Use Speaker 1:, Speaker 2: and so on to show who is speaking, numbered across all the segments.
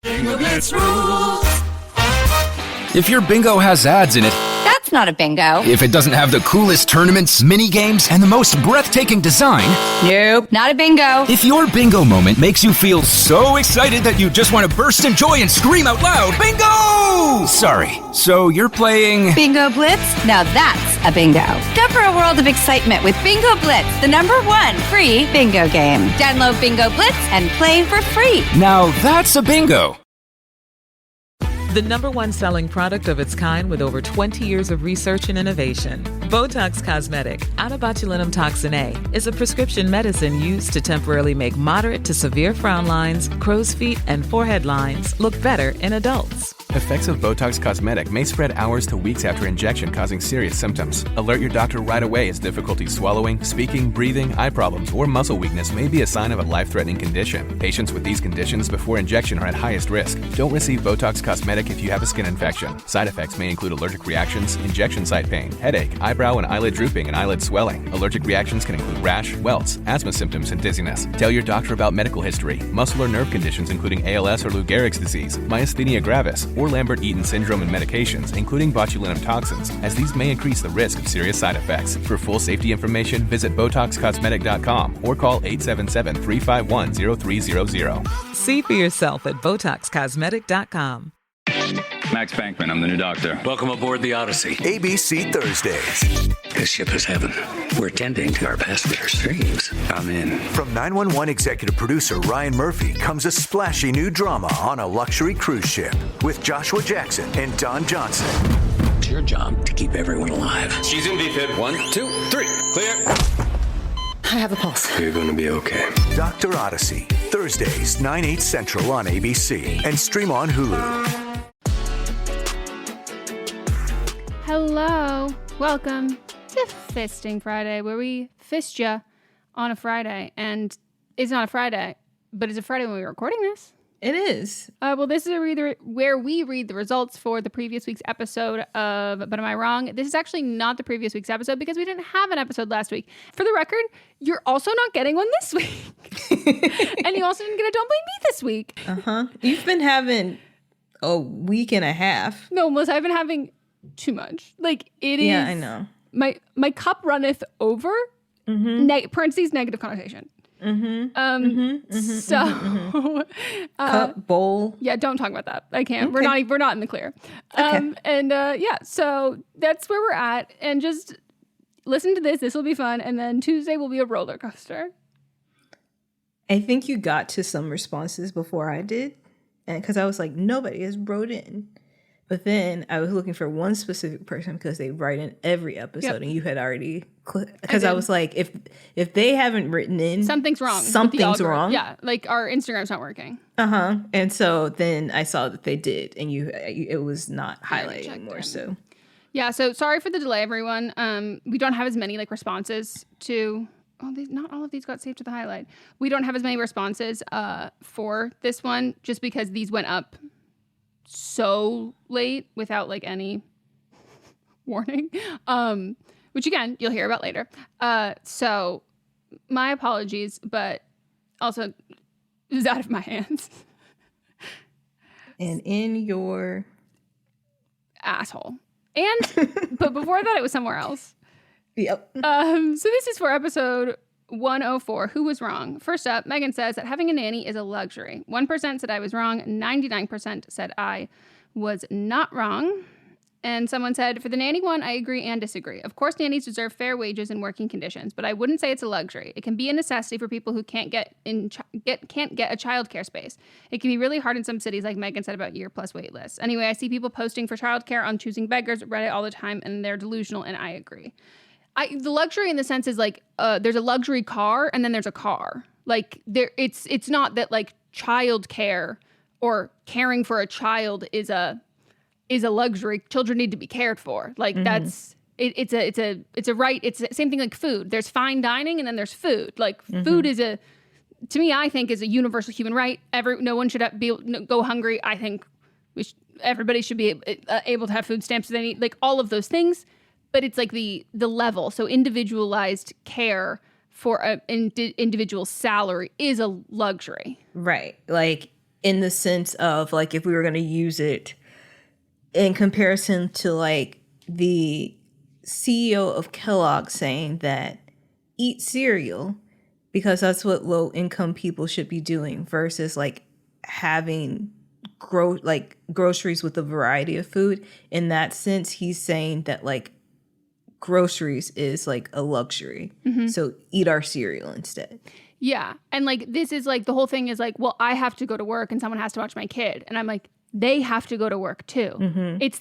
Speaker 1: Bingo Blitz rules.
Speaker 2: If your bingo has ads in it,
Speaker 3: That's not a bingo.
Speaker 2: if it doesn't have the coolest tournaments, mini games, and the most breathtaking design,
Speaker 3: Nope, not a bingo.
Speaker 2: if your bingo moment makes you feel so excited that you just want to burst in joy and scream out loud, bingo! Sorry, so you're playing...
Speaker 3: Bingo Blitz? Now that's a bingo. Discover a world of excitement with Bingo Blitz, the #1 free bingo game. Download Bingo Blitz and play for free.
Speaker 2: Now that's a bingo.
Speaker 4: The #1 selling product of its kind with over 20 years of research and innovation. Botox Cosmetic, onabotulinum toxin A, is a prescription medicine used to temporarily make moderate to severe frown lines, crow's feet, and forehead lines look better in adults.
Speaker 5: Effects of Botox Cosmetic may spread hours to weeks after injection, causing serious symptoms. Alert your doctor right away as difficulty swallowing, speaking, breathing, eye problems, or muscle weakness may be a sign of a life-threatening condition. Patients with these conditions before injection are at highest risk. Don't receive Botox Cosmetic if you have a skin infection. Side effects may include allergic reactions, injection site pain, headache, eyebrow and eyelid drooping, and eyelid swelling. Allergic reactions can include rash, welts, asthma symptoms, and dizziness. Tell your doctor about medical history, muscle or nerve conditions including ALS or Lou Gehrig's disease, myasthenia gravis, or Lambert-Eaton syndrome, and medications, including botulinum toxins, as these may increase the risk of serious side effects. For full safety information, visit BotoxCosmetic.com or call 877-351-0300.
Speaker 4: See for yourself at BotoxCosmetic.com.
Speaker 6: Max Bankman, I'm the new doctor.
Speaker 1: Welcome aboard the Odyssey.
Speaker 7: ABC Thursdays.
Speaker 1: This ship is heaven. We're tending to our passengers' dreams. I'm in.
Speaker 7: From 911 executive producer Ryan Murphy comes a splashy new drama on a luxury cruise ship with Joshua Jackson and Don Johnson.
Speaker 1: It's your job to keep everyone alive.
Speaker 6: She's in VFib. 1, 2, 3. Clear.
Speaker 3: I have a pulse.
Speaker 1: You're gonna be okay.
Speaker 7: Dr. Odyssey. Thursdays, 9/8 Central on ABC and stream on Hulu.
Speaker 8: Hello, welcome to Fisting Friday, where we fist ya on a Friday. And it's not a Friday, but it's a Friday when we're recording this.
Speaker 9: It is.
Speaker 8: Well, this is where we read the results for the previous week's episode of But Am I Wrong? This is actually not the previous week's episode because we didn't have an episode last week. For the record, you're also not getting one this week. And you also didn't get a Don't Blame Me this week.
Speaker 9: You've been having a week and a half.
Speaker 8: No, Melissa, I've been having too much. Like, it is.
Speaker 9: Yeah, I know.
Speaker 8: My cup runneth over. Parentheses, negative connotation.
Speaker 9: Cup, bowl.
Speaker 8: Yeah, don't talk about that. I can't.
Speaker 9: Okay.
Speaker 8: We're not in the clear.
Speaker 9: Okay.
Speaker 8: So that's where we're at. And just listen to this. This will be fun. And then Tuesday will be a roller coaster.
Speaker 9: I think you got to some responses before I did, and because I was like, nobody has wrote in. But then I was looking for one specific person because they write in every episode, and you had already because I was like, if they haven't written in,
Speaker 8: something's wrong.
Speaker 9: Something's wrong.
Speaker 8: Yeah, like our Instagram's not working.
Speaker 9: And so then I saw that they did, and it was not highlighted anymore. So
Speaker 8: yeah. So sorry for the delay, everyone. We don't have as many like responses to. Not all of these got saved to the highlight. We don't have as many responses for this one, just because these went up so late without like any warning, which again you'll hear about later. So my apologies, but also it was out of my hands
Speaker 9: and in your
Speaker 8: asshole. And but before that, it was somewhere else.
Speaker 9: Yep.
Speaker 8: So this is for episode 104. Who was wrong? First up, Megan says that having a nanny is a luxury. 1% said I was wrong. 99% said I was not wrong. And someone said, for the nanny one, I agree and disagree. Of course, nannies deserve fair wages and working conditions, but I wouldn't say it's a luxury. It can be a necessity for people who can't get a childcare space. It can be really hard in some cities, like Megan said about year-plus wait lists. Anyway, I see people posting for childcare on Choosing Beggars, Reddit all the time, and they're delusional, and I agree. The luxury in the sense is like there's a luxury car and then there's a car. Like it's not that like childcare or caring for a child is a luxury. Children need to be cared for. Like it's a right. It's the same thing like food. There's fine dining and then there's food. Like food is to me, I think is a universal human right. No one should go hungry. I think everybody should be able to have food stamps if they need, like all of those things. But it's like the level. So individualized care for an individual salary is a luxury.
Speaker 9: Right. Like in the sense of like if we were going to use it in comparison to like the CEO of Kellogg saying that eat cereal because that's what low income people should be doing versus like having groceries with a variety of food. In that sense, he's saying that like groceries is like a luxury. So eat our cereal instead.
Speaker 8: Yeah. And like this is like the whole thing is like, well, I have to go to work and someone has to watch my kid. And I'm like, they have to go to work too. It's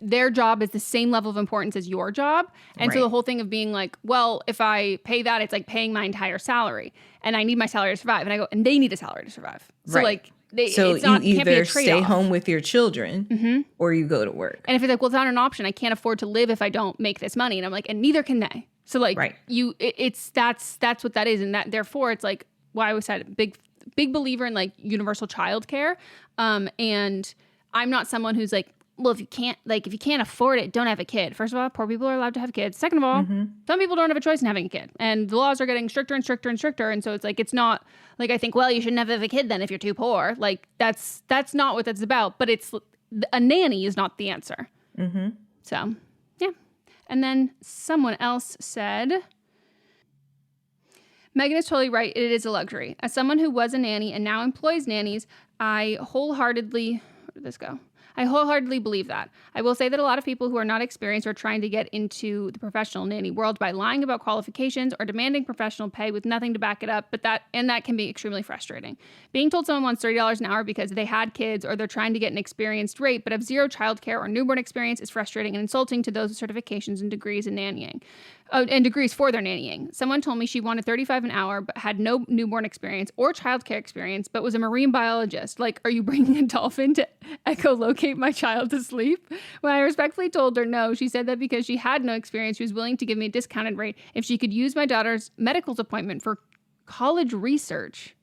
Speaker 8: their job is the same level of importance as your job. And so the whole thing of being like, well, if I pay that, it's like paying my entire salary and I need my salary to survive. And I go, and they need a salary to survive. So like
Speaker 9: so
Speaker 8: it's not,
Speaker 9: you
Speaker 8: can't be a
Speaker 9: either
Speaker 8: trade-off.
Speaker 9: stay home with your children or you go to work.
Speaker 8: And if it's like, well, it's not an option. I can't afford to live if I don't make this money. And I'm like, and neither can they. So like that's what that is. And that therefore it's like why I always said big believer in like universal childcare. And I'm not someone who's like, well, if you can't afford it, don't have a kid. First of all, poor people are allowed to have kids. Second of all, some people don't have a choice in having a kid. And the laws are getting stricter and stricter and stricter. And so it's like, it's not like, I think, well, you shouldn't have a kid then if you're too poor. Like that's not what that's about. But it's a nanny is not the answer. So, yeah. And then someone else said, Meghan is totally right. It is a luxury. As someone who was a nanny and now employs nannies, I wholeheartedly believe that. I will say that a lot of people who are not experienced are trying to get into the professional nanny world by lying about qualifications or demanding professional pay with nothing to back it up, but that can be extremely frustrating. Being told someone wants $30 an hour because they had kids or they're trying to get an experienced rate but have zero childcare or newborn experience is frustrating and insulting to those with certifications and degrees in nannying. And degrees for their nannying. Someone told me she wanted $35 an hour but had no newborn experience or childcare experience but was a marine biologist. Like, are you bringing a dolphin to echolocate my child to sleep? When I respectfully told her no, she said that because she had no experience, she was willing to give me a discounted rate if she could use my daughter's medical appointment for college research.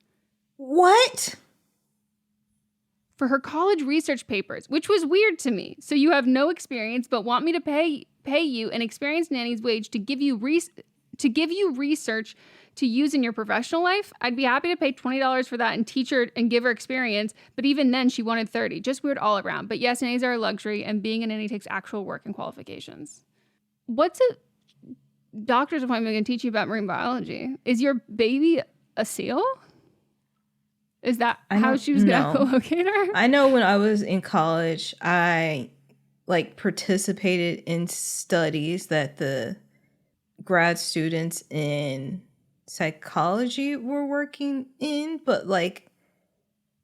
Speaker 9: What?
Speaker 8: For her college research papers, which was weird to me. So you have no experience but want me to pay you an experienced nanny's wage to give you research to use in your professional life? I'd be happy to pay $20 for that and teach her and give her experience, but even then she wanted $30. Just weird all around. But yes, nannies are a luxury and being a nanny takes actual work and qualifications. What's a doctor's appointment going to teach you about marine biology? Is your baby a seal? Is that how she was going to locate her?
Speaker 9: I know when I was in college, I participated in studies that the grad students in psychology were working in, but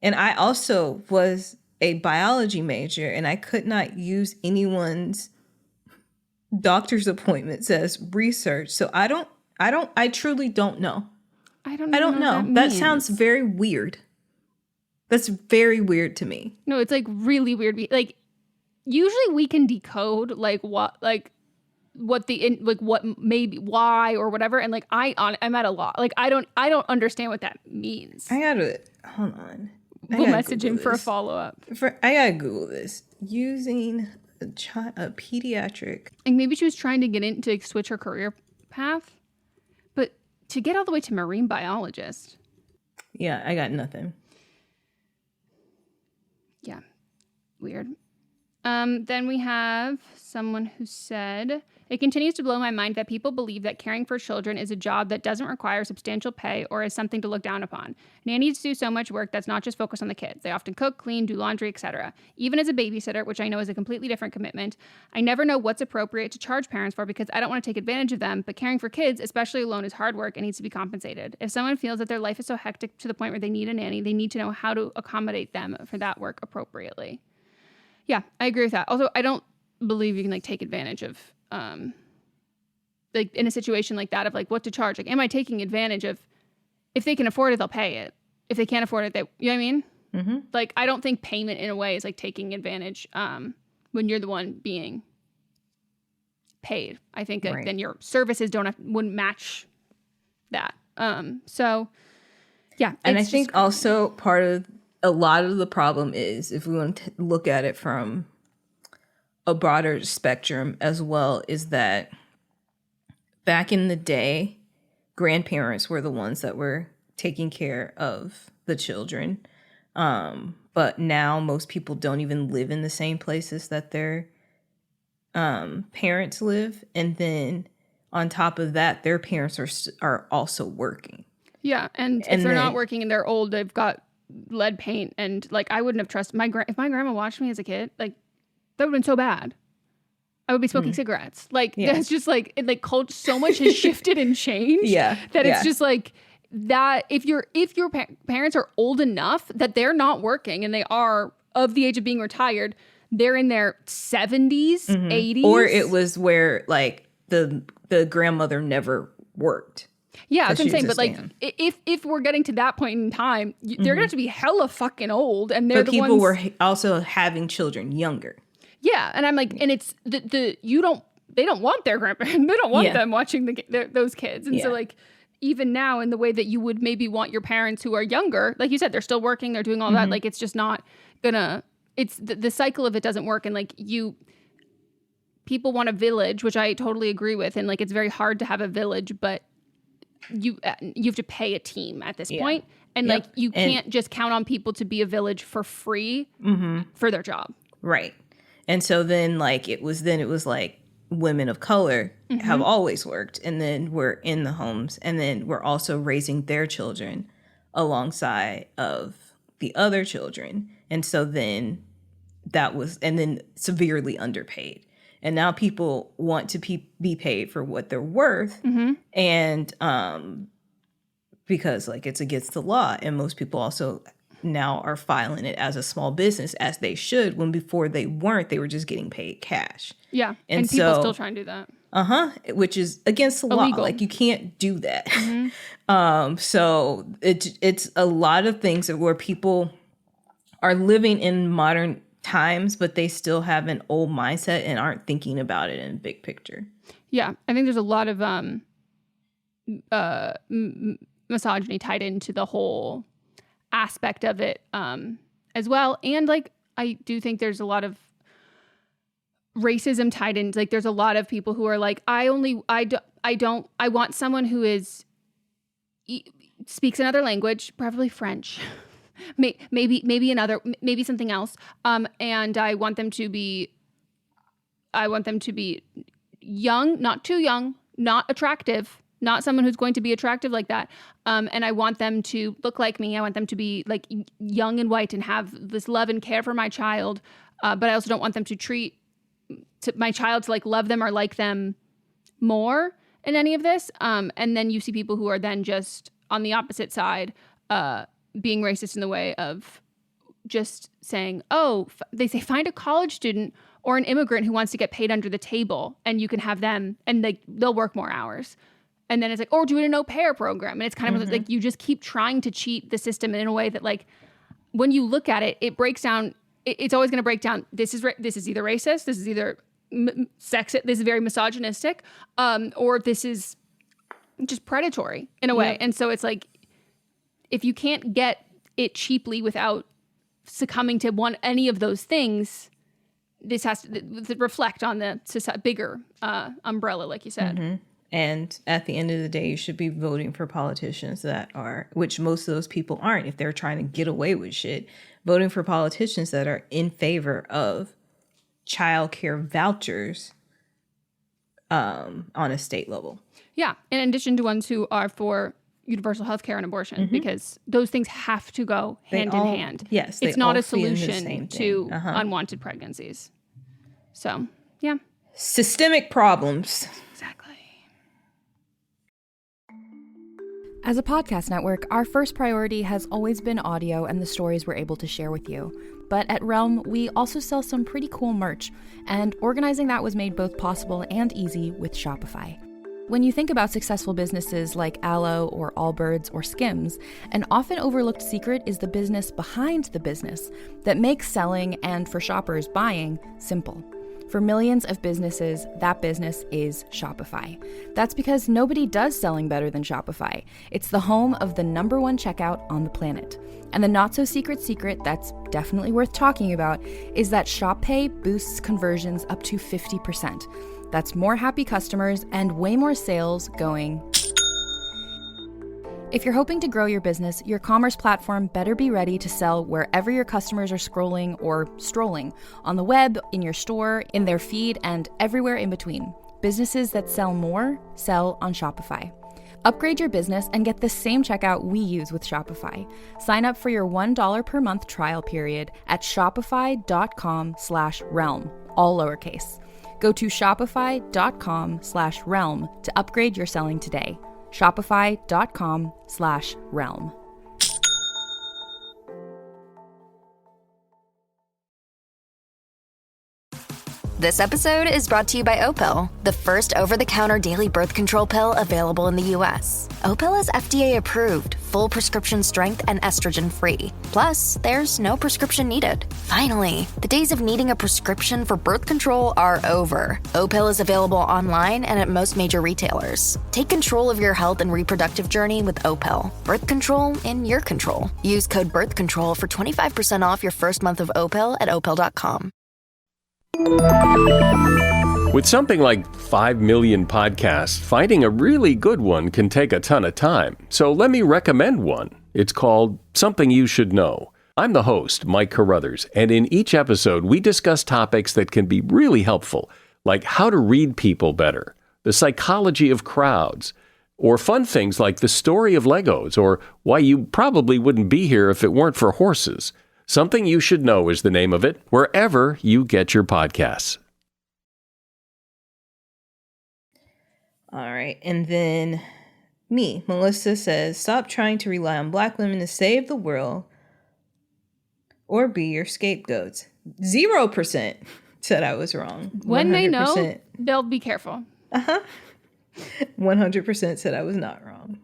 Speaker 9: and I also was a biology major and I could not use anyone's doctor's appointments as research. So I truly don't know.
Speaker 8: I don't know.
Speaker 9: That sounds very weird. That's very weird to me.
Speaker 8: No, it's like really weird. Like usually we can decode what maybe why or whatever, and I'm at a loss. Like I don't understand what that means.
Speaker 9: I gotta hold on.
Speaker 8: We'll message him for a follow up.
Speaker 9: I gotta Google this. Using a pediatric.
Speaker 8: And maybe she was trying to get in to switch her career path, but to get all the way to marine biologist.
Speaker 9: Yeah, I got nothing.
Speaker 8: Yeah, weird. Then we have someone who said, it continues to blow my mind that people believe that caring for children is a job that doesn't require substantial pay or is something to look down upon. Nannies do so much work that's not just focused on the kids. They often cook, clean, do laundry, etc. Even as a babysitter, which I know is a completely different commitment, I never know what's appropriate to charge parents for because I don't want to take advantage of them, but caring for kids, especially alone, is hard work and needs to be compensated. If someone feels that their life is so hectic to the point where they need a nanny, they need to know how to accommodate them for that work appropriately. Yeah, I agree with that. Also, I don't believe you can take advantage of in a situation like that of what to charge. Am I taking advantage of, if they can afford it, they'll pay it. If they can't afford it, you know what I mean? Mm-hmm. I don't think payment in a way is taking advantage when you're the one being paid. I think
Speaker 9: right.
Speaker 8: Then your services wouldn't match that. So yeah.
Speaker 9: And I think also part of a lot of the problem is, if we want to look at it from a broader spectrum as well, is that back in the day, grandparents were the ones that were taking care of the children. But now most people don't even live in the same places that their parents live. And then on top of that, their parents are also working.
Speaker 8: Yeah, and if they're not working and they're old, they've got lead paint, and like I wouldn't have trusted if my grandma watched me as a kid, like that would have been so bad. I would be smoking cigarettes. Like that's just like so much has shifted and changed. That it's just like that. If your parents are old enough that they're not working and they are of the age of being retired, they're in their 70s, 80s,
Speaker 9: or it was where like the grandmother never worked.
Speaker 8: Yeah, that's what I'm saying. But like, if we're getting to that point in time, they're gonna have to be hella fucking old, and they're
Speaker 9: people were also having children younger.
Speaker 8: Yeah, and I'm like, and it's they don't want their grandparents, they don't want them watching those kids, and so like, even now in the way that you would maybe want your parents who are younger, like you said, they're still working, they're doing all that, like it's just not gonna. It's the cycle of it doesn't work, and like people want a village, which I totally agree with, and like it's very hard to have a village, but you have to pay a team at this point. And like you can't just count on people to be a village for free for their job.
Speaker 9: Right. And so then like it was like women of color have always worked, and then we're in the homes, and then we're also raising their children alongside of the other children. And so then and then severely underpaid. And now people want to be paid for what they're worth. And because like it's against the law. And most people also now are filing it as a small business, as they should, when before they weren't. They were just getting paid cash. Yeah.
Speaker 8: And people still try and do that.
Speaker 9: Which is against the law. Like you can't do that. So it's a lot of things where people are living in modern times, but they still have an old mindset and aren't thinking about it in big picture.
Speaker 8: Yeah, I think there's a lot of misogyny tied into the whole aspect of it as well, and like I do think there's a lot of racism tied in. Like there's a lot of people who are like, I want someone who speaks another language, preferably French. Maybe something else. And I want them to be young, not too young, not attractive, not someone who's going to be attractive like that. And I want them to look like me. I want them to be like young and white and have this love and care for my child. But I also don't want them to treat my child to like love them or like them more in any of this. And then you see people who are then just on the opposite side, being racist in the way of just saying, they say find a college student or an immigrant who wants to get paid under the table, and you can have them, and they'll work more hours. And then it's like, or do an au pair program. And it's kind of like you just keep trying to cheat the system in a way that like when you look at it, it breaks down. It's always going to break down. This is either racist. This is either sexist. This is very misogynistic, or this is just predatory in a way. And so it's like, if you can't get it cheaply without succumbing to any of those things, this has to reflect on the bigger umbrella, like you said.
Speaker 9: And at the end of the day, you should be voting for politicians which most of those people aren't, if they're trying to get away with shit, voting for politicians that are in favor of childcare vouchers on a state level. Yeah.
Speaker 8: In addition to ones who are for universal health care and abortion, because those things have to go hand in hand.
Speaker 9: Yes.
Speaker 8: It's not a solution to unwanted pregnancies. So, yeah.
Speaker 9: Systemic problems.
Speaker 8: Exactly.
Speaker 10: As a podcast network, our first priority has always been audio and the stories we're able to share with you. But at Realm, we also sell some pretty cool merch, and organizing that was made both possible and easy with Shopify. When you think about successful businesses like Aloe or Allbirds or Skims, an often overlooked secret is the business behind the business that makes selling and, for shoppers, buying simple. For millions of businesses, that business is Shopify. That's because nobody does selling better than Shopify. It's the home of the #1 checkout on the planet. And the not-so-secret secret that's definitely worth talking about is that Shop Pay boosts conversions up to 50%. That's more happy customers and way more sales going. If you're hoping to grow your business, your commerce platform better be ready to sell wherever your customers are scrolling or strolling, on the web, in your store, in their feed, and everywhere in between. Businesses that sell more sell on Shopify. Upgrade your business and get the same checkout we use with Shopify. Sign up for your $1 per month trial period at shopify.com/realm, all lowercase. Go to shopify.com/realm to upgrade your selling today. Shopify.com/realm.
Speaker 11: This episode is brought to you by Opill, the first over-the-counter daily birth control pill available in the U.S. Opill is FDA approved, full prescription strength and estrogen-free. Plus, there's no prescription needed. Finally, the days of needing a prescription for birth control are over. Opill is available online and at most major retailers. Take control of your health and reproductive journey with Opill. Birth control in your control. Use code BIRTHCONTROL for 25% off your first month of Opill at Opill.com.
Speaker 12: With something like 5 million podcasts, finding a really good one can take a ton of time. So let me recommend one. It's called Something You Should Know. I'm the host, Mike Carruthers, and in each episode, we discuss topics that can be really helpful, like how to read people better, the psychology of crowds, or fun things like the story of Legos, or why you probably wouldn't be here if it weren't for horses. Something You Should Know is the name of it, wherever you get your podcasts.
Speaker 9: All right. And then Melissa says, stop trying to rely on Black women to save the world or be your scapegoats. 0% said I was wrong.
Speaker 8: When they know, they'll be careful.
Speaker 9: 100% said I was not wrong.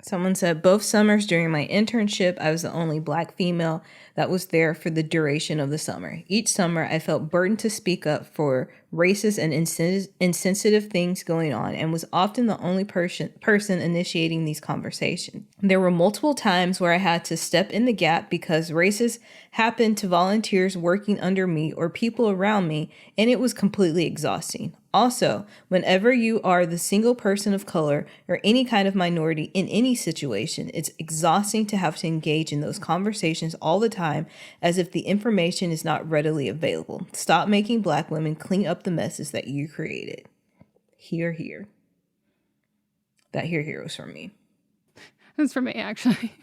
Speaker 9: Someone said, both summers during my internship, I was the only Black female that was there for the duration of the summer. Each summer, I felt burdened to speak up for racist and insensitive things going on and was often the only person initiating these conversations. There were multiple times where I had to step in the gap because racists happened to volunteers working under me or people around me, and it was completely exhausting. Also, whenever you are the single person of color or any kind of minority in any situation, it's exhausting to have to engage in those conversations all the time as if the information is not readily available. Stop making Black women clean up the messes that you created. Hear, hear. That hear was from me.
Speaker 8: That's from me, actually.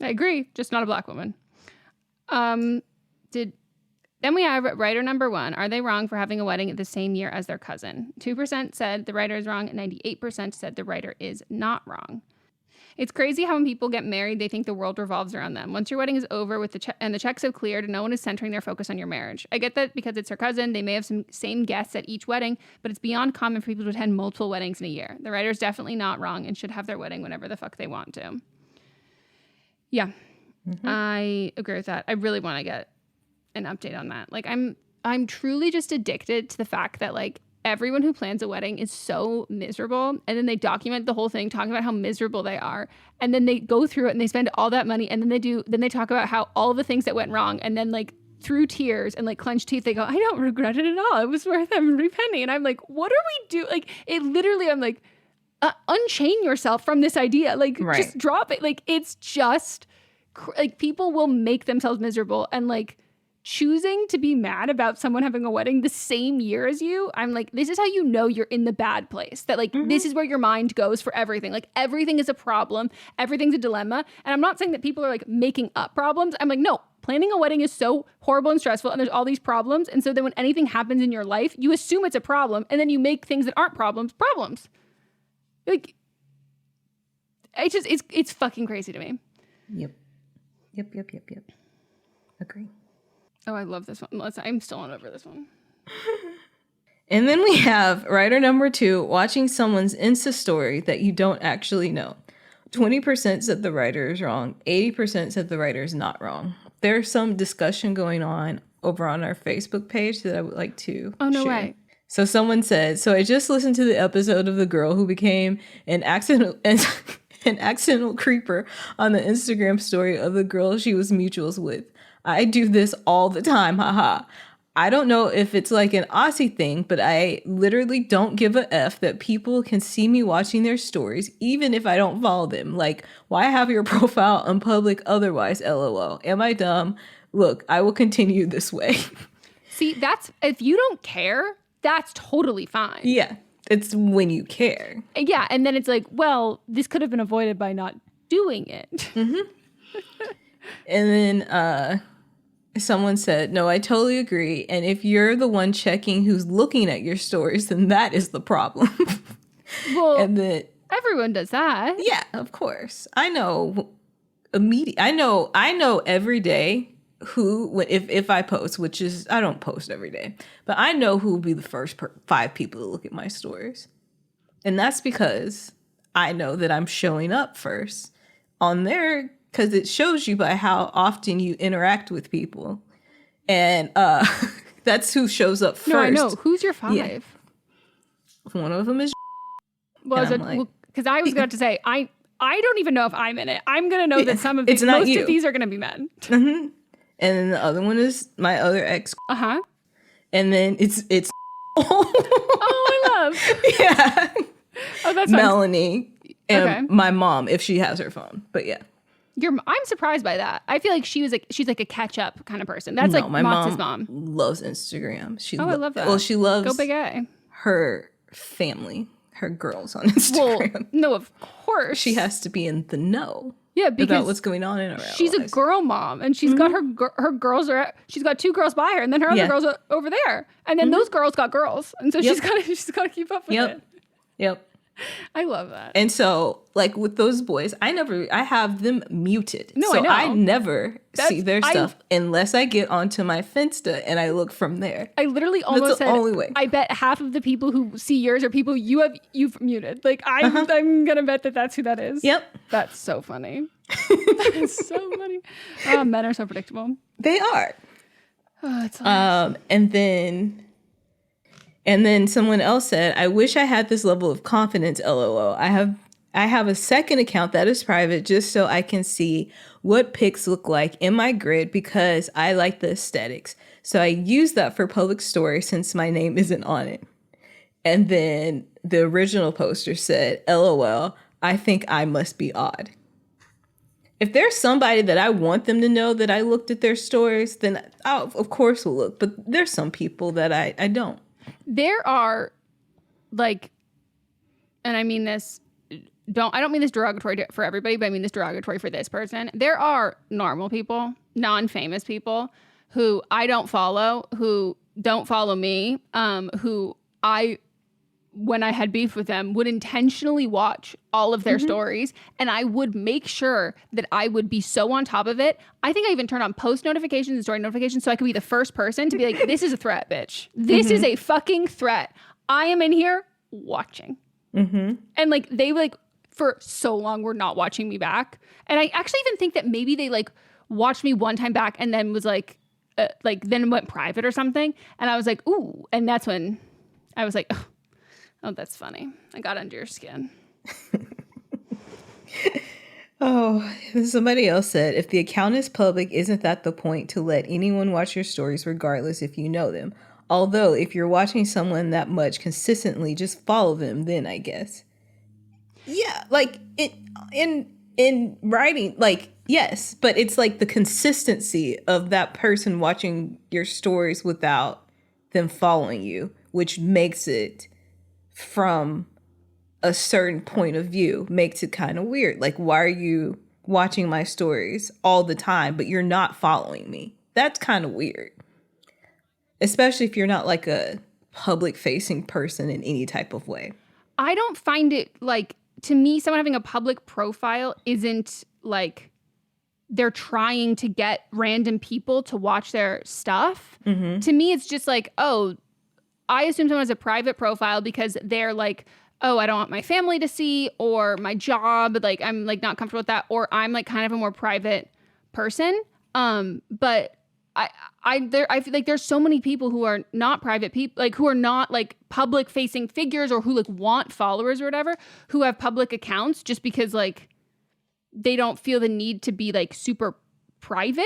Speaker 8: I agree, just not a Black woman. Then we have writer number 1. Are they wrong for having a wedding the same year as their cousin? 2% said the writer is wrong, and 98% said the writer is not wrong. It's crazy how when people get married, they think the world revolves around them. Once your wedding is over with and the checks have cleared, no one is centering their focus on your marriage. I get that because it's her cousin, they may have some same guests at each wedding, but it's beyond common for people to attend multiple weddings in a year. The writer's definitely not wrong and should have their wedding whenever the fuck they want to. Yeah, I agree with that. I really want to get an update on that. Like, I'm truly just addicted to the fact that, like, everyone who plans a wedding is so miserable, and then they document the whole thing talking about how miserable they are, and then they go through it and they spend all that money, and then they talk about how all of the things that went wrong, and then, like, through tears and like clenched teeth, they go, I don't regret it at all, it was worth every penny. And I'm like, what are we doing? Like, it literally, I'm like, unchain yourself from this idea, like, just drop it. Like, it's just like, people will make themselves miserable, and like, choosing to be mad about someone having a wedding the same year as you, I'm like, this is how you know you're in the bad place. That, like, this is where your mind goes for everything. Like, everything is a problem. Everything's a dilemma. And I'm not saying that people are, like, making up problems. I'm like, no, planning a wedding is so horrible and stressful, and there's all these problems. And so then when anything happens in your life, you assume it's a problem, and then you make things that aren't problems. Like, it's fucking crazy to me.
Speaker 9: Yep. Agree.
Speaker 8: Oh, I love this one. I'm still not over this one.
Speaker 9: And then we have writer number 2, watching someone's Insta story that you don't actually know. 20% said the writer is wrong. 80% said the writer is not wrong. There's some discussion going on over on our Facebook page that I would like to
Speaker 8: no
Speaker 9: share.
Speaker 8: Way.
Speaker 9: So someone said, so I just listened to the episode of the girl who became an accidental creeper on the Instagram story of the girl she was mutuals with. I do this all the time, haha. I don't know if it's like an Aussie thing, but I literally don't give a F that people can see me watching their stories, even if I don't follow them. Like, why have your profile on public otherwise, LOL? Am I dumb? Look, I will continue this way.
Speaker 8: See, that's, if you don't care, that's totally fine.
Speaker 9: Yeah, it's when you care.
Speaker 8: Yeah, and then it's like, well, this could have been avoided by not doing it.
Speaker 9: Mm-hmm. And then someone said, no, I totally agree. And if you're the one checking who's looking at your stories, then that is the problem.
Speaker 8: Well,
Speaker 9: and then
Speaker 8: everyone does that.
Speaker 9: Yeah, of course. I know I know every day who, if I post, which is, I don't post every day, but I know who will be the first 5 people to look at my stories. And that's because I know that I'm showing up first on there, because it shows you by how often you interact with people. And that's who shows up first.
Speaker 8: No, I know. Who's your 5?
Speaker 9: Yeah. One of them is
Speaker 8: well, because I was going to say, I don't even know if I'm in it. I'm going to know that some of these, most of these are going to be men.
Speaker 9: Mm-hmm. And then the other one is my other ex.
Speaker 8: Uh-huh.
Speaker 9: And then it's
Speaker 8: oh, I love.
Speaker 9: Yeah.
Speaker 8: Oh, that's
Speaker 9: Melanie and my mom, if she has her phone. But yeah.
Speaker 8: I'm surprised by that. I feel like she's like a catch up kind of person. That's like
Speaker 9: my
Speaker 8: Mott's mom.
Speaker 9: Loves Instagram.
Speaker 8: I love that.
Speaker 9: Well, she loves
Speaker 8: Go Big A.
Speaker 9: Her family, her girls on Instagram.
Speaker 8: Well, no, of course.
Speaker 9: She has to be in the know.
Speaker 8: Yeah, because
Speaker 9: about what's going on in her life.
Speaker 8: She's a girl mom, and she's got her girls she's got 2 girls by her, and then her other girls are over there, and then those girls got girls, and so she's got to keep up with it.
Speaker 9: Yep.
Speaker 8: I love that.
Speaker 9: And so, like with those boys, I have them muted.
Speaker 8: No,
Speaker 9: so
Speaker 8: I know.
Speaker 9: I never see their stuff unless I get onto my Finsta and I look from there.
Speaker 8: I literally almost said,
Speaker 9: only way.
Speaker 8: I bet half of the people who see yours are people you've muted. Like I'm gonna bet that's who that is.
Speaker 9: Yep.
Speaker 8: That's so funny. That's so funny. Oh, men are so predictable.
Speaker 9: They are.
Speaker 8: Oh, it's hilarious.
Speaker 9: And then someone else said, I wish I had this level of confidence, LOL. I have a second account that is private just so I can see what pics look like in my grid because I like the aesthetics. So I use that for public story since my name isn't on it. And then the original poster said, LOL, I think I must be odd. If there's somebody that I want them to know that I looked at their stories, then I, of course, will look. But there's some people that I don't.
Speaker 8: There are, like, and I mean this, I don't mean this derogatory for everybody, but I mean this derogatory for this person. There are normal people, non-famous people who I don't follow, who don't follow me, who when I had beef with them, would intentionally watch all of their stories, and I would make sure that I would be so on top of it. I think I even turned on post notifications and story notifications so I could be the first person to be like, this is a threat, bitch. This is a fucking threat. I am in here watching. And like, they like, for so long were not watching me back. And I actually even think that maybe they like watched me one time back and then was like then went private or something. And I was like, ooh. And that's when I was like, oh, that's funny. I got under your skin.
Speaker 9: Oh, somebody else said, if the account is public, isn't that the point to let anyone watch your stories regardless if you know them? Although if you're watching someone that much consistently, just follow them then, I guess. Yeah, like in writing, like, yes, but it's like the consistency of that person watching your stories without them following you, which makes it from a certain point of view, makes it kind of weird. Like, why are you watching my stories all the time, but you're not following me? That's kind of weird. Especially if you're not like a public facing person in any type of way.
Speaker 8: I don't find it like, to me, someone having a public profile isn't like they're trying to get random people to watch their stuff. To me, it's just like, oh, I assume someone has a private profile because they're like, oh, I don't want my family to see, or my job, like I'm like not comfortable with that, or I'm like kind of a more private person. But I feel like there's so many people who are not private people, like who are not like public facing figures or who like want followers or whatever, who have public accounts just because like they don't feel the need to be like super private.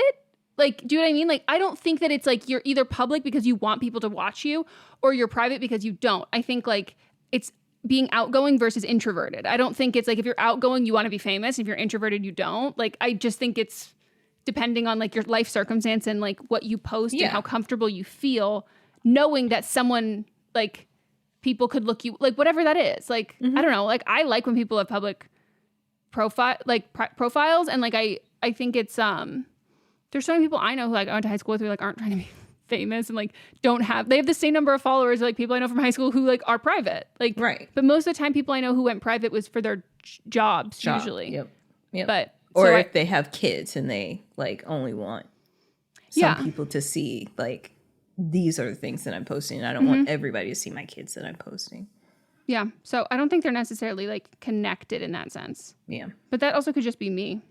Speaker 8: Like, do you know what I mean? Like, I don't think that it's like you're either public because you want people to watch you or you're private because you don't. I think like it's being outgoing versus introverted. I don't think it's like if you're outgoing, you want to be famous. If you're introverted, you don't. Like, I just think it's depending on like your life circumstance and like what you post and how comfortable you feel, knowing that someone like people could look you like whatever that is. Like, I don't know. Like, I like when people have public profiles, and like I think it's there's so many people I know who like I went to high school with who like aren't trying to be famous and like they have the same number of followers like people I know from high school who like are private. Like, right. But most of the time people I know who went private was for their jobs usually.
Speaker 9: Yep.
Speaker 8: But
Speaker 9: or if they have kids and they like only want some people to see like these are the things that I'm posting. I don't want everybody to see my kids that I'm posting.
Speaker 8: Yeah. So I don't think they're necessarily like connected in that sense.
Speaker 9: Yeah.
Speaker 8: But that also could just be me.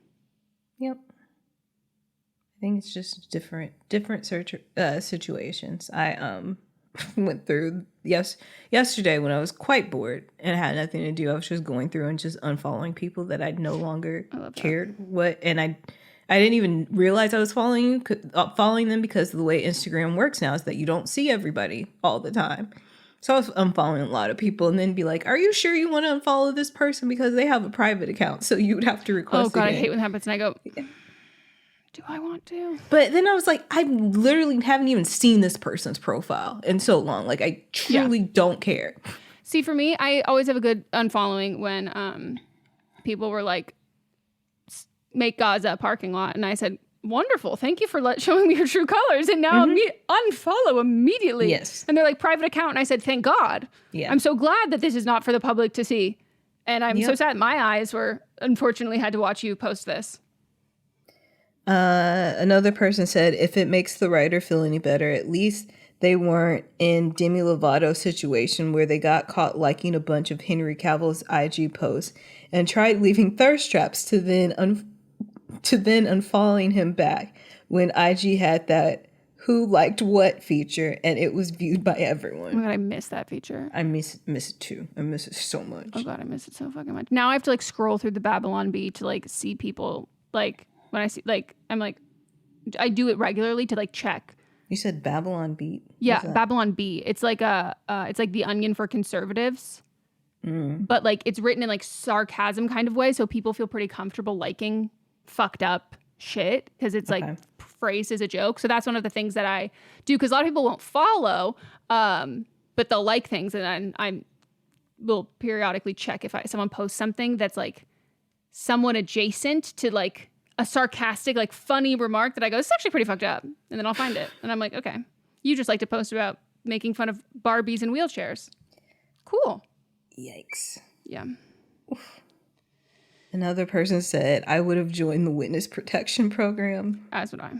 Speaker 9: Yep. I think it's just different situations. I went through yesterday when I was quite bored and had nothing to do. I was just going through and just unfollowing people that I no longer cared what, and I didn't even realize I was following them because of the way Instagram works now is that you don't see everybody all the time. So I was unfollowing a lot of people and then be like, are you sure you want to unfollow this person because they have a private account? So you would have to request.
Speaker 8: Oh God, I hate when that happens. And I go, do I want to?
Speaker 9: But then I was like, I literally haven't even seen this person's profile in so long. Like, I truly don't care.
Speaker 8: See, for me, I always have a good unfollowing when people were like, make Gaza a parking lot. And I said, wonderful. Thank you for showing me your true colors. And now unfollow immediately.
Speaker 9: Yes.
Speaker 8: And they're like, private account. And I said, thank God.
Speaker 9: Yeah.
Speaker 8: I'm so glad that this is not for the public to see. And I'm so sad. My eyes were unfortunately had to watch you post this.
Speaker 9: Another person said, if it makes the writer feel any better, at least they weren't in Demi Lovato's situation where they got caught liking a bunch of Henry Cavill's IG posts and tried leaving thirst traps to then unfollowing him back when IG had that who liked what feature and it was viewed by everyone.
Speaker 8: Oh my God, I miss that feature.
Speaker 9: I miss it too. I miss it so much.
Speaker 8: Oh God, I miss it so fucking much. Now I have to like scroll through the Babylon Bee to like see people like when I see like I'm like I do it regularly to like check.
Speaker 9: You said Babylon Beat?
Speaker 8: Yeah, Babylon Bee. It's like it's like The Onion for conservatives. But like it's written in like sarcasm kind of way, so people feel pretty comfortable liking fucked up shit because it's like phrased as a joke. So that's one of the things that I do because a lot of people won't follow, but they'll like things, and I will periodically check if someone posts something that's like somewhat adjacent to like a sarcastic, like funny remark that I go, this is actually pretty fucked up. And then I'll find it. And I'm like, okay, you just like to post about making fun of Barbies and wheelchairs. Cool.
Speaker 9: Yikes.
Speaker 8: Yeah.
Speaker 9: Oof. Another person said, I would have joined the witness protection program.
Speaker 8: As would I.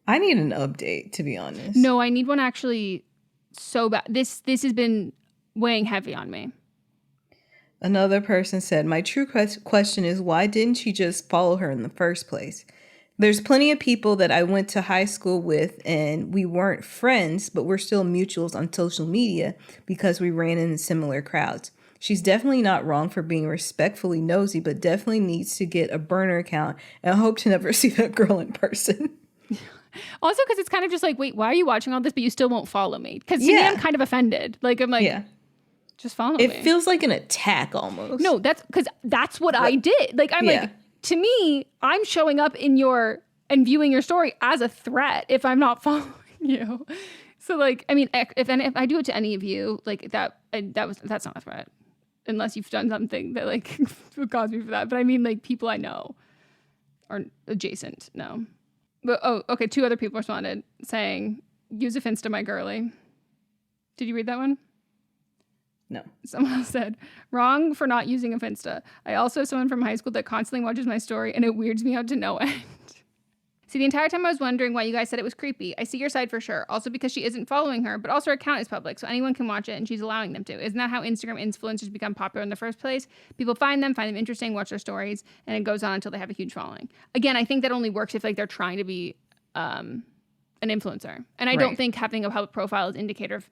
Speaker 9: I need an update, to be honest.
Speaker 8: No, I need one actually so bad. This has been weighing heavy on me.
Speaker 9: Another person said, my true question is, why didn't you just follow her in the first place? There's plenty of people that I went to high school with and we weren't friends, but we're still mutuals on social media because we ran in similar crowds. She's definitely not wrong for being respectfully nosy, but definitely needs to get a burner account and I hope to never see that girl in person.
Speaker 8: Also, because it's kind of just like, wait, why are you watching all this, but you still won't follow me? Because to me, I'm kind of offended. Like, I'm like, just follow me.
Speaker 9: It feels like an attack almost.
Speaker 8: No, that's because that's what I did. Like, I'm like, to me, I'm showing up in and viewing your story as a threat if I'm not following you. So like, I mean, if I do it to any of you, like that's not a threat. Unless you've done something that like would cause me for that. But I mean like people I know are adjacent. No. But okay. 2 other people responded saying, use a Finsta, my girly. Did you read that one?
Speaker 9: No.
Speaker 8: Someone else said, wrong for not using a Finsta. I also have someone from high school that constantly watches my story and it weirds me out to no end. See, the entire time I was wondering why you guys said it was creepy. I see your side for sure. Also because she isn't following her, but also her account is public, so anyone can watch it and she's allowing them to. Isn't that how Instagram influencers become popular in the first place? People find them interesting, watch their stories, and it goes on until they have a huge following. Again, I think that only works if like they're trying to be an influencer. And I don't think having a public profile is an indicator of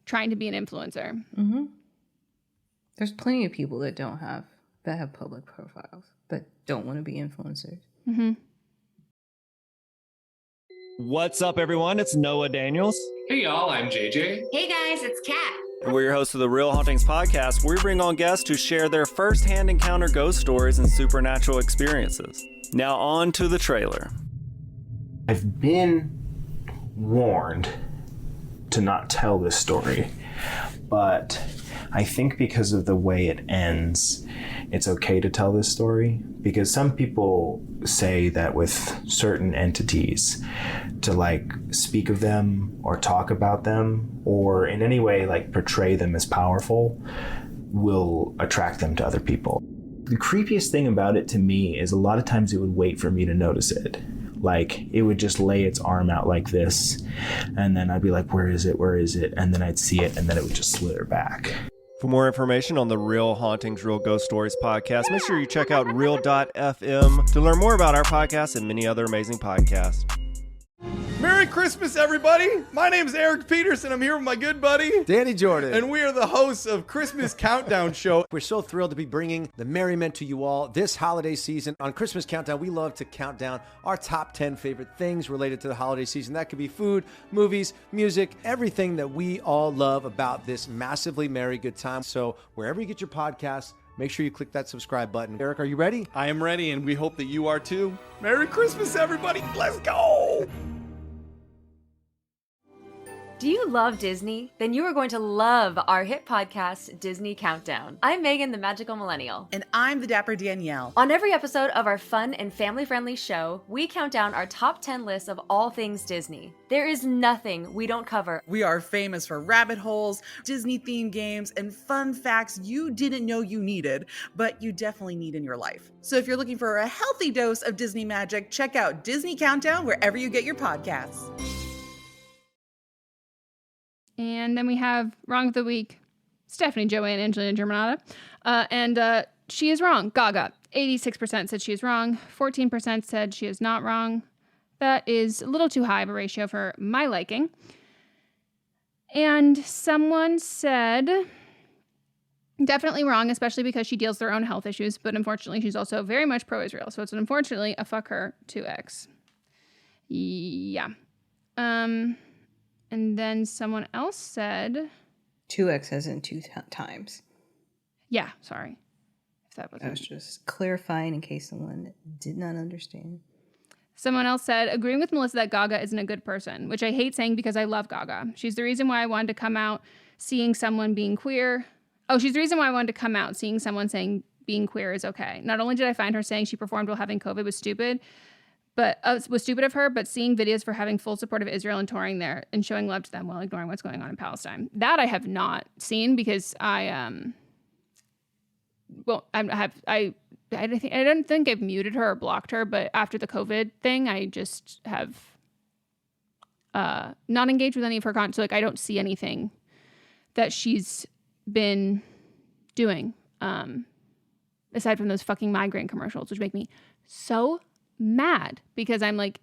Speaker 8: trying to be an influencer.
Speaker 9: Mm-hmm. There's plenty of people that have public profiles that don't want to be influencers.
Speaker 8: Mm-hmm.
Speaker 13: What's up, everyone? It's Noah Daniels.
Speaker 6: Hey, y'all, I'm JJ.
Speaker 14: Hey, guys, it's Kat.
Speaker 13: And we're your hosts of the Real Hauntings podcast, where we bring on guests who share their first-hand encounter ghost stories and supernatural experiences. Now on to the trailer.
Speaker 15: I've been warned to not tell this story, but I think because of the way it ends, it's okay to tell this story, because some people say that with certain entities, to like speak of them or talk about them or in any way like portray them as powerful will attract them to other people. The creepiest thing about it to me is a lot of times it would wait for me to notice it. Like, it would just lay its arm out like this, and then I'd be like, where is it? Where is it? And then I'd see it, and then it would just slither back.
Speaker 13: For more information on the Real Hauntings, Real Ghost Stories podcast, make sure you check out real.fm to learn more about our podcast and many other amazing podcasts.
Speaker 16: Merry Christmas, everybody! My name is Eric Peterson. I'm here with my good buddy,
Speaker 17: Danny Jordan.
Speaker 16: And we are the hosts of Christmas Countdown Show.
Speaker 17: We're so thrilled to be bringing the merriment to you all this holiday season. On Christmas Countdown, we love to count down our top 10 favorite things related to the holiday season. That could be food, movies, music, everything that we all love about this massively merry good time. So wherever you get your podcasts, make sure you click that subscribe button. Eric, are you ready?
Speaker 16: I am ready, and we hope that you are too. Merry Christmas, everybody! Let's go!
Speaker 18: Do you love Disney? Then you are going to love our hit podcast, Disney Countdown. I'm Megan, the Magical Millennial.
Speaker 19: And I'm the Dapper Danielle.
Speaker 18: On every episode of our fun and family-friendly show, we count down our top 10 lists of all things Disney. There is nothing we don't cover.
Speaker 19: We are famous for rabbit holes, Disney-themed games, and fun facts you didn't know you needed, but you definitely need in your life. So if you're looking for a healthy dose of Disney magic, check out Disney Countdown wherever you get your podcasts.
Speaker 8: And then we have Wrong of the Week, Stephanie Joanne Angelina Germanata. And she is wrong. Gaga. 86% said she is wrong. 14% said she is not wrong. That is a little too high of a ratio for my liking. And someone said definitely wrong, especially because she deals with her own health issues. But unfortunately, she's also very much pro-Israel. So it's unfortunately a fuck her 2X. Yeah. And then someone else said
Speaker 9: 2x as in two times.
Speaker 8: Yeah, sorry. If that
Speaker 9: I was just clarifying in case someone did not understand.
Speaker 8: Someone else said, agreeing with Melissa that Gaga isn't a good person, which I hate saying because I love Gaga. She's the reason why I wanted to come out seeing someone being queer. Oh, she's the reason why I wanted to come out seeing someone saying being queer is okay. Not only did I find her saying she performed while having COVID was stupid, but was stupid of her, but seeing videos for having full support of Israel and touring there and showing love to them while ignoring what's going on in Palestine. That I have not seen because I don't think I've muted her or blocked her, but after the COVID thing, I just have not engaged with any of her content. So like I don't see anything that she's been doing aside from those fucking migraine commercials, which make me so mad because I'm like,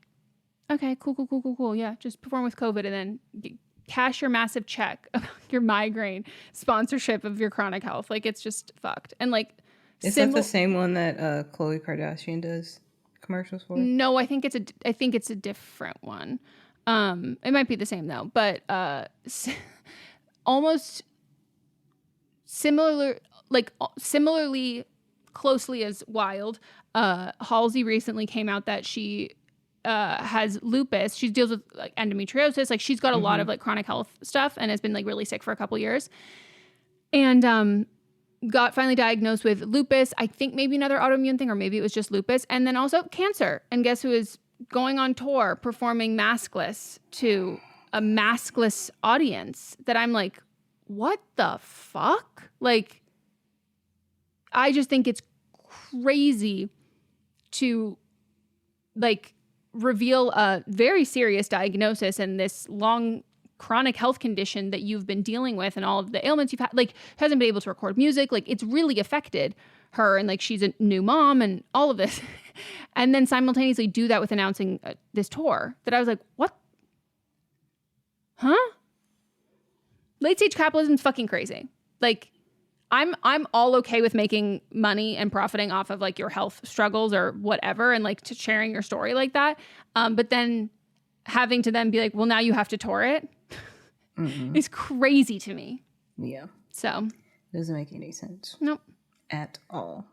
Speaker 8: okay, cool. Yeah, just perform with COVID and then cash your massive check of your migraine sponsorship of your chronic health. Like, it's just fucked. And like,
Speaker 9: is that the same one that Khloe Kardashian does commercials for?
Speaker 8: No, I think it's a different one. It might be the same though, but almost similarly closely as wild. Halsey recently came out that she has lupus. She deals with like endometriosis. Like she's got a lot of like chronic health stuff and has been like really sick for a couple years. And got finally diagnosed with lupus. I think maybe another autoimmune thing, or maybe it was just lupus. And then also cancer. And guess who is going on tour performing maskless to a maskless audience that I'm like, what the fuck? Like, I just think it's crazy to like reveal a very serious diagnosis and this long chronic health condition that you've been dealing with and all of the ailments you've had, like hasn't been able to record music. Like it's really affected her and like she's a new mom and all of this. And then simultaneously do that with announcing this tour that I was like, what? Huh? Late stage capitalism is fucking crazy. Like, I'm all okay with making money and profiting off of like your health struggles or whatever, and like to sharing your story like that. But then having to then be like, well, now you have to tour it is crazy to me.
Speaker 9: Yeah.
Speaker 8: So
Speaker 9: doesn't make any sense.
Speaker 8: Nope.
Speaker 9: At all.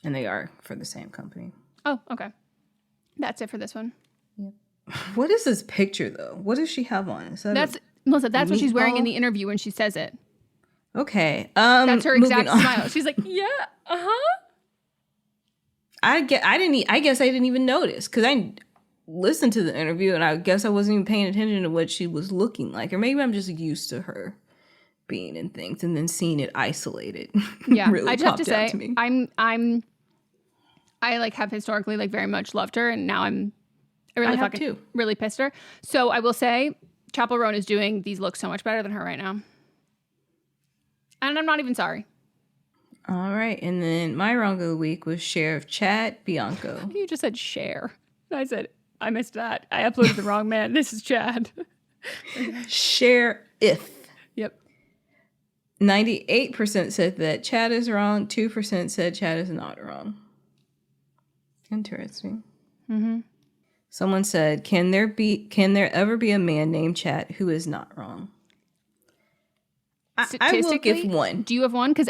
Speaker 9: And they are for the same company.
Speaker 8: Oh, okay. That's it for this one.
Speaker 9: What is this picture though? What does she have on?
Speaker 8: Melissa, that's what she's wearing in
Speaker 9: meatball?
Speaker 8: the interview when she says it.
Speaker 9: Okay.
Speaker 8: That's her exact
Speaker 9: moving on.
Speaker 8: smile. She's like, yeah,
Speaker 9: I guess I didn't even notice because I listened to the interview and I guess I wasn't even paying attention to what she was looking like, or maybe I'm just used to her being in things and then seeing it isolated.
Speaker 8: Yeah,
Speaker 9: really
Speaker 8: I just have to
Speaker 9: popped out
Speaker 8: say,
Speaker 9: me.
Speaker 8: I like have historically like very much loved her, and now I really
Speaker 9: have
Speaker 8: fucking
Speaker 9: too.
Speaker 8: really pissed her. So I will say, Chappell Roan is doing these looks so much better than her right now, and I'm not even sorry.
Speaker 9: All right, and then my wrong of the week was Sheriff Chad Bianco.
Speaker 8: You just said Cher. I said I missed that. I uploaded the wrong man. This is Chad.
Speaker 9: Sheriff.
Speaker 8: Yep.
Speaker 9: 98% said that Chad is wrong. 2% said Chad is not wrong. Interesting.
Speaker 8: Mm-hmm.
Speaker 9: Someone said, can there ever be a man named Chad who is not wrong? I will give one.
Speaker 8: Do you have one? Because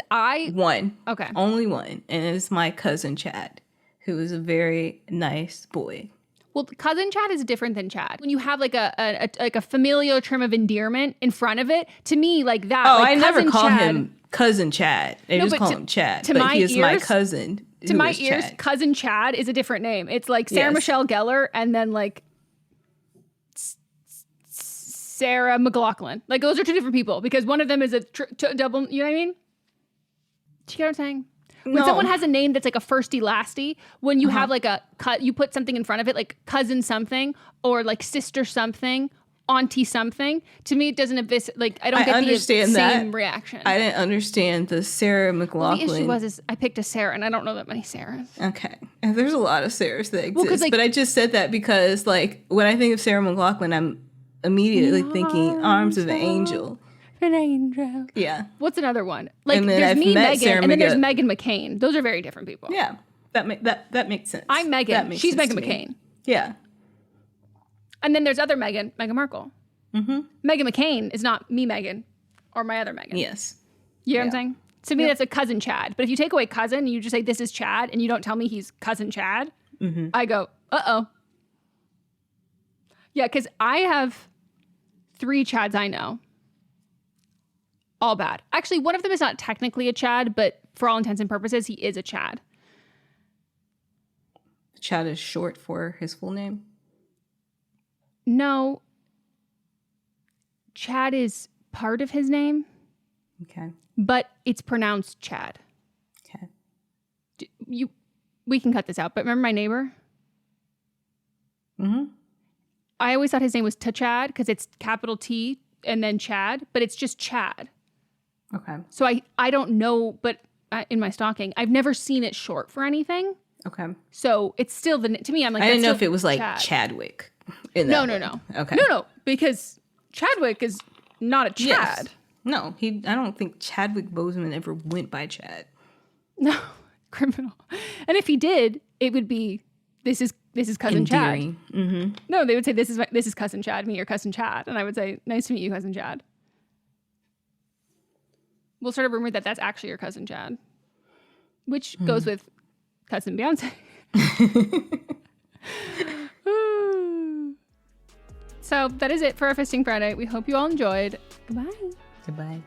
Speaker 9: One.
Speaker 8: Okay.
Speaker 9: Only one. And it's my cousin Chad, who is a very nice boy.
Speaker 8: Well, cousin Chad is different than Chad. When you have like a familial term of endearment in front of it, to me, like that.
Speaker 9: Oh,
Speaker 8: like
Speaker 9: I never
Speaker 8: cousin
Speaker 9: call
Speaker 8: Chad,
Speaker 9: him cousin Chad. They just call him Chad. But he is my cousin.
Speaker 8: To my ears, cousin Chad is a different name. It's like Sarah Michelle Gellar and then like Sarah McLaughlin. Like those are two different people because one of them is a double. You know what I mean? Do you get what I'm saying? When someone has a name that's like a firsty lasty, when you have like you put something in front of it, like cousin something or like sister something, auntie something. To me, it doesn't like I don't get the same reaction.
Speaker 9: I didn't understand the Sarah McLaughlin.
Speaker 8: Well, the issue was I picked a Sarah, and I don't know that many Sarahs.
Speaker 9: Okay, and there's a lot of Sarahs that exist,
Speaker 8: Well, like,
Speaker 9: but I just said that because like when I think of Sarah McLaughlin, I'm immediately thinking Arms of an Angel.
Speaker 8: An angel.
Speaker 9: Yeah.
Speaker 8: What's another one? Like
Speaker 9: And then
Speaker 8: there's
Speaker 9: I've
Speaker 8: me,
Speaker 9: met
Speaker 8: Megan,
Speaker 9: Sarah
Speaker 8: and then there's
Speaker 9: McGill.
Speaker 8: Meghan McCain. Those are very different people.
Speaker 9: Yeah, that makes sense.
Speaker 8: I'm Meghan.
Speaker 9: That makes
Speaker 8: She's
Speaker 9: sense
Speaker 8: Meghan
Speaker 9: to me.
Speaker 8: McCain.
Speaker 9: Yeah.
Speaker 8: And then there's other Meghan Markle.
Speaker 9: Mm-hmm.
Speaker 8: Meghan McCain is not me, Meghan, or my other Meghan.
Speaker 9: Yes.
Speaker 8: You know what I'm saying? To me, that's a cousin Chad. But if you take away cousin and you just say this is Chad, and you don't tell me he's cousin Chad, I go, uh-oh. Yeah, because I have 3 Chads I know. All bad. Actually, one of them is not technically a Chad, but for all intents and purposes, he is a Chad.
Speaker 9: Chad is short for his full name?
Speaker 8: No. Chad is part of his name.
Speaker 9: Okay.
Speaker 8: But it's pronounced Chad.
Speaker 9: Okay.
Speaker 8: We can cut this out, but remember my neighbor?
Speaker 9: Mm-hmm.
Speaker 8: I always thought his name was Chad because it's capital T and then Chad, but it's just Chad.
Speaker 9: Okay.
Speaker 8: So I don't know, but in my stalking, I've never seen it short for anything.
Speaker 9: Okay.
Speaker 8: So it's still to me, I'm like,
Speaker 9: I didn't know if
Speaker 8: still
Speaker 9: it was like
Speaker 8: Chad.
Speaker 9: Chadwick.
Speaker 8: No.
Speaker 9: Okay.
Speaker 8: No, because Chadwick is not a Chad.
Speaker 9: Yes. No, I don't think Chadwick Boseman ever went by Chad.
Speaker 8: No, criminal. And if he did, it would be this is cousin
Speaker 9: Endearing.
Speaker 8: Chad.
Speaker 9: Mm-hmm.
Speaker 8: No, they would say this is cousin Chad, me your cousin Chad, and I would say nice to meet you, cousin Chad. We'll start a rumor that that's actually your cousin Chad, which goes with cousin Beyonce. So that is it for our Fisting Friday. We hope you all enjoyed. Goodbye.
Speaker 9: Goodbye.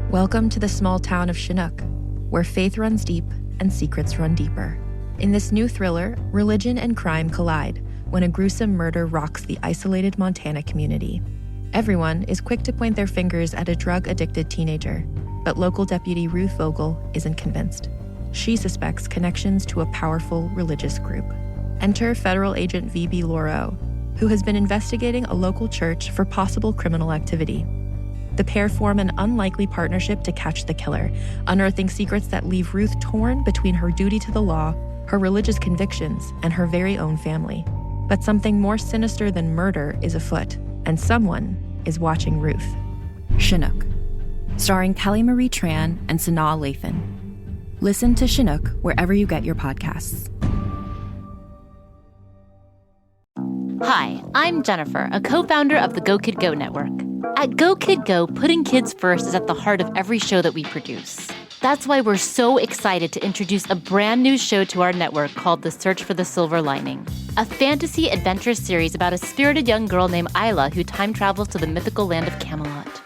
Speaker 10: Welcome to the small town of Chinook, where faith runs deep and secrets run deeper. In this new thriller, religion and crime collide when a gruesome murder rocks the isolated Montana community. Everyone is quick to point their fingers at a drug-addicted teenager, but local deputy Ruth Vogel isn't convinced. She suspects connections to a powerful religious group. Enter federal agent V.B. Laureau, who has been investigating a local church for possible criminal activity. The pair form an unlikely partnership to catch the killer, unearthing secrets that leave Ruth torn between her duty to the law, her religious convictions, and her very own family. But something more sinister than murder is afoot, and someone is watching Ruth. Chinook, starring Kelly Marie Tran and Sanaa Lathan. Listen to Chinook wherever you get your podcasts.
Speaker 14: Hi, I'm Jennifer, a co-founder of the Go Kid Go network. At Go Kid Go, putting kids first is at the heart of every show that we produce. That's why we're so excited to introduce a brand new show to our network called The Search for the Silver Lining, a fantasy adventure series about a spirited young girl named Isla who time travels to the mythical land of Camelot.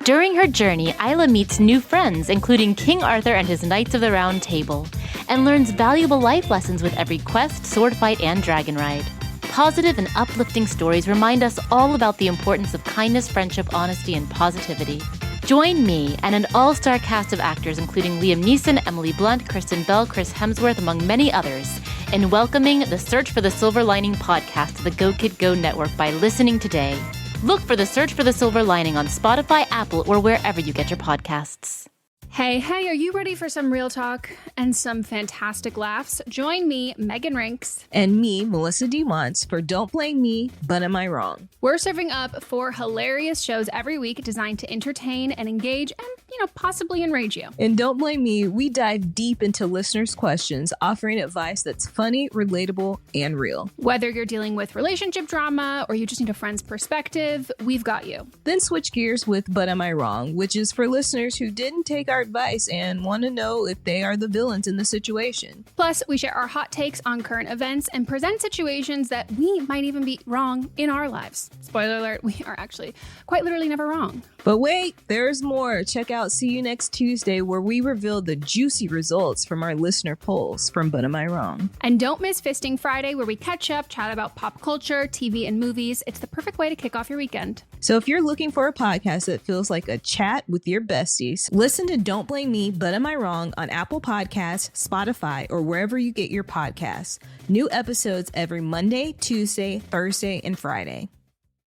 Speaker 14: During her journey, Isla meets new friends, including King Arthur and his Knights of the Round Table, and learns valuable life lessons with every quest, sword fight, and dragon ride. Positive and uplifting stories remind us all about the importance of kindness, friendship, honesty, and positivity. Join me and an all-star cast of actors including Liam Neeson, Emily Blunt, Kristen Bell, Chris Hemsworth, among many others, in welcoming the Search for the Silver Lining podcast to the Go Kid Go network by listening today. Look for the Search for the Silver Lining on Spotify, Apple, or wherever you get your podcasts.
Speaker 8: Hey, are you ready for some real talk and some fantastic laughs? Join me, Megan Rinks.
Speaker 9: And me, Melissa DeMonts, for Don't Blame Me, But Am I Wrong?
Speaker 8: We're serving up 4 hilarious shows every week designed to entertain and engage and, possibly enrage you.
Speaker 9: And Don't Blame Me, we dive deep into listeners' questions, offering advice that's funny, relatable, and real.
Speaker 8: Whether you're dealing with relationship drama or you just need a friend's perspective, we've got you.
Speaker 9: Then switch gears with But Am I Wrong, which is for listeners who didn't take our advice and want to know if they are the villains in the situation.
Speaker 8: Plus, we share our hot takes on current events and present situations that we might even be wrong in our lives. Spoiler alert, we are actually quite literally never wrong.
Speaker 9: But wait, there's more. Check out See You Next Tuesday, where we reveal the juicy results from our listener polls from But Am I Wrong?
Speaker 8: And don't miss Fisting Friday, where we catch up, chat about pop culture, TV, and movies. It's the perfect way to kick off your weekend.
Speaker 9: So if you're looking for a podcast that feels like a chat with your besties, listen to Don't Blame Me, But Am I Wrong on Apple Podcasts, Spotify, or wherever you get your podcasts. New episodes every Monday, Tuesday, Thursday, and Friday.